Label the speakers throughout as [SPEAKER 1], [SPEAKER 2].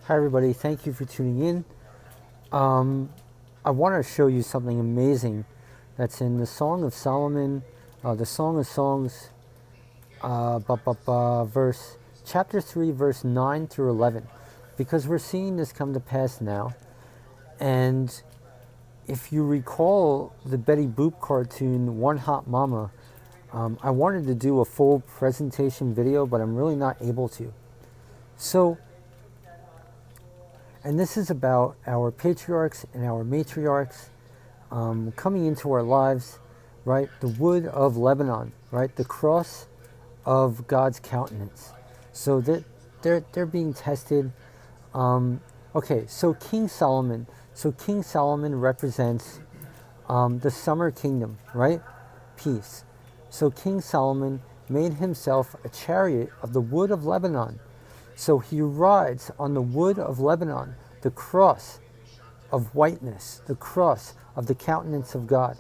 [SPEAKER 1] Hi everybody, thank you for tuning in. I want to show you something amazing that's in the Song of Solomon, the Song of Songs, verse chapter 3, verse 9 through 11, because we're seeing this come to pass now. And if you recall the Betty Boop cartoon, One Hot Mama, I wanted to do a full presentation video, but I'm really not able to. So, and this is about our patriarchs and our matriarchs coming into our lives, right? The wood of Lebanon, right? The cross of God's countenance. So that they're being tested. Okay, so King Solomon. So King Solomon represents the summer kingdom, right? Peace. So King Solomon made himself a chariot of the wood of Lebanon. So he rides on the wood of Lebanon, the cross of whiteness, the cross of the countenance of God.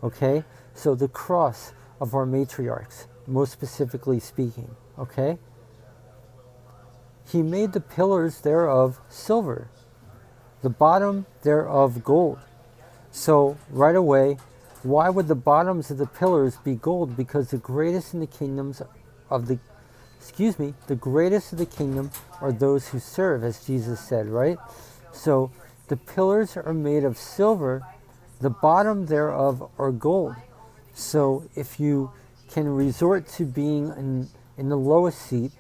[SPEAKER 1] Okay? So the cross of our matriarchs, most specifically speaking. Okay? He made the pillars thereof silver, the bottom thereof gold. So right away, why would the bottoms of the pillars be gold? Because the greatest in the kingdoms of the the greatest of the kingdom are those who serve, as Jesus said, right? So the pillars are made of silver, the bottom thereof are gold. So if you can resort to being in the lowest seat,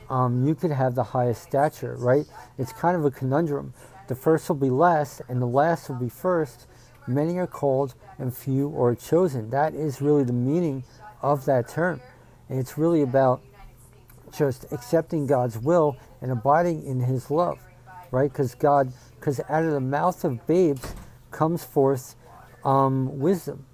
[SPEAKER 1] you could have the highest stature, right? It's kind of a conundrum. The first will be last, and the last will be first. Many are called, and few are chosen. That is really the meaning of that term. And it's really about just accepting God's will and abiding in His love, right? Because out of the mouth of babes comes forth wisdom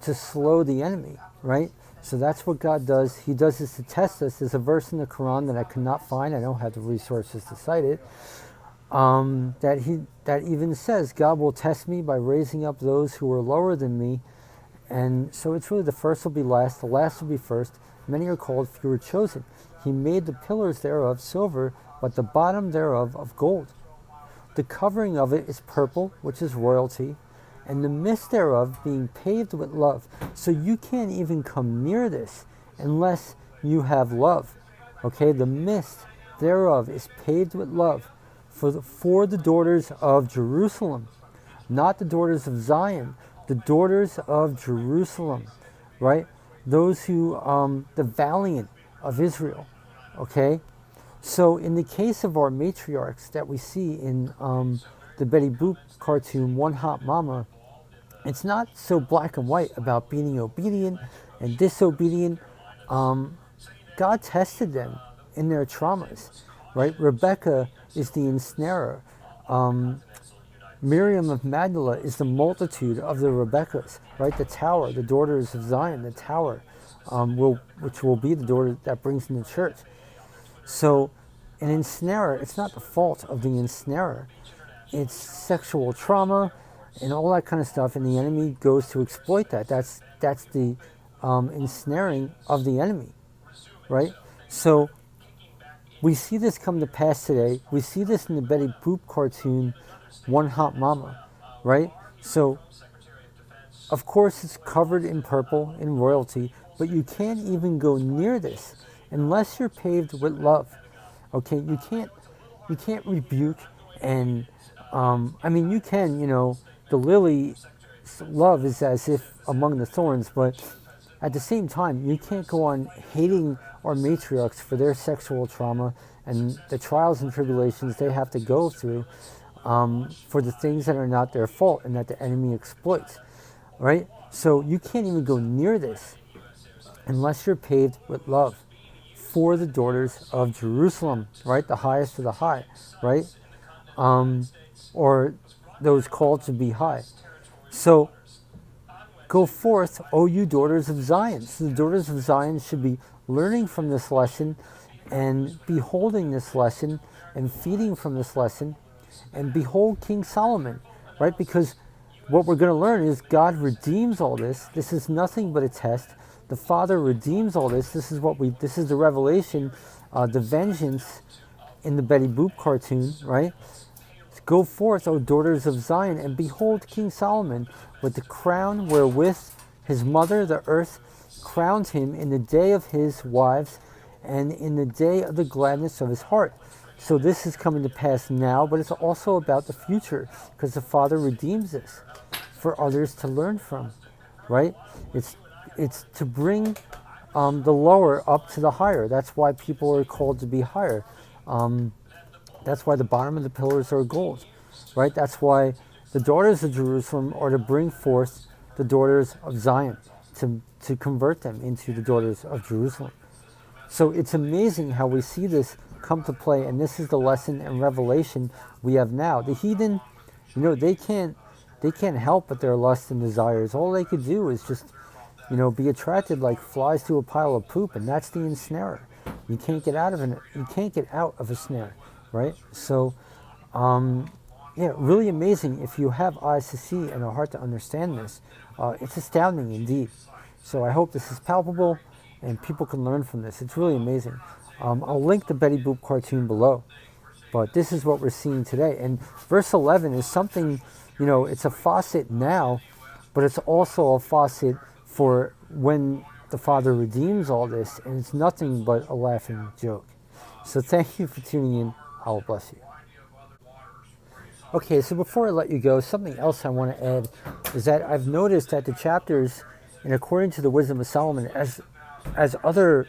[SPEAKER 1] to slow the enemy, right? So that's what God does. He does this to test us. There's a verse in the Quran that I cannot find. I don't have the resources to cite it. That even says God will test me by raising up those who are lower than me. And so it's really the first will be last, the last will be first. Many are called, few are chosen. He made the pillars thereof silver, but the bottom thereof of gold. The covering of it is purple, which is royalty, and the midst thereof being paved with love. So you can't even come near this unless you have love. Okay, the midst thereof is paved with love for the daughters of Jerusalem, not the daughters of Zion, the daughters of Jerusalem, right? Those who, the valiant of Israel, okay? So in the case of our matriarchs that we see in the Betty Boop cartoon, One Hot Mama, it's not so black and white about being obedient and disobedient. God tested them in their traumas, right? Rebecca is the ensnarer. Miriam of Magdala is the multitude of the Rebeccas, right? The tower, the daughters of Zion, the tower, which will be the daughter that brings in the church. So an ensnarer, it's not the fault of the ensnarer. It's sexual trauma and all that kind of stuff, and the enemy goes to exploit that. That's the ensnaring of the enemy, right? So we see this come to pass today. We see this in the Betty Boop cartoon, One Hot Mama, right? So, of course, it's covered in purple, in royalty, but you can't even go near this unless you're paved with love. Okay, you can't rebuke and, you can, the lily love is as if among the thorns, but at the same time, you can't go on hating our matriarchs for their sexual trauma and the trials and tribulations they have to go through for the things that are not their fault and that the enemy exploits, right? So you can't even go near this unless you're paved with love for the daughters of Jerusalem, right? The highest of the high, right? Or those called to be high. So go forth, O you daughters of Zion. So the daughters of Zion should be learning from this lesson and beholding this lesson and feeding from this lesson. And behold King Solomon, right? Because what we're going to learn is God redeems all this. This is nothing but a test. The Father redeems all this. This is the revelation, the vengeance in the Betty Boop cartoon, right? Go forth, O daughters of Zion, and behold King Solomon with the crown wherewith his mother, the earth, crowned him in the day of his wives and in the day of the gladness of his heart. So this is coming to pass now, but it's also about the future, because the Father redeems this for others to learn from, right? It's to bring the lower up to the higher. That's why people are called to be higher. That's why the bottom of the pillars are gold, right? That's why the daughters of Jerusalem are to bring forth the daughters of Zion, to convert them into the daughters of Jerusalem. So it's amazing how we see this come to play, and this is the lesson and revelation we have now. The heathen, they can't help but their lusts and desires. All they could do is just, be attracted like flies to a pile of poop, and that's the ensnarer. You can't get out of it. You can't get out of a snare, right? So, really amazing. If you have eyes to see and a heart to understand this, it's astounding indeed. So I hope this is palpable and people can learn from this. It's really amazing. I'll link the Betty Boop cartoon below, but this is what we're seeing today. And verse 11 is something, it's a faucet now, but it's also a faucet for when the Father redeems all this, and it's nothing but a laughing joke. So thank you for tuning in. Allah bless you. Okay, so before I let you go, something else I want to add is that I've noticed that the chapters, and according to the Wisdom of Solomon, as other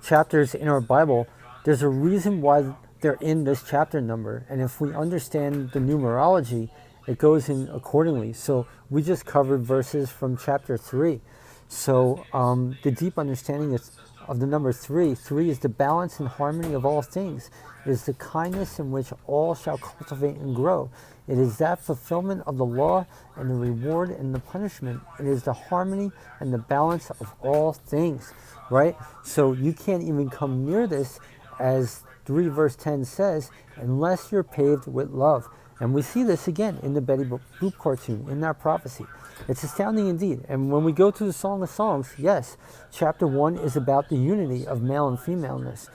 [SPEAKER 1] chapters in our Bible, there's a reason why they're in this chapter number. And if we understand the numerology, it goes in accordingly. So we just covered verses from chapter 3. So the deep understanding of the number 3 is the balance and harmony of all things. It is the kindness in which all shall cultivate and grow. It is that fulfillment of the law and the reward and the punishment. It is the harmony and the balance of all things, right? So you can't even come near this, as 3 verse 10 says, unless you're paved with love. And we see this again in the Betty Boop cartoon, in that prophecy. It's astounding indeed. And when we go to the Song of Songs, yes, chapter 1 is about the unity of male and femaleness.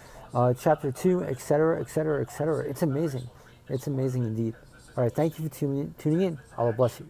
[SPEAKER 1] Chapter 2, etc., etc., etc. It's amazing. It's amazing indeed. All right, thank you for tuning in. Allah bless you.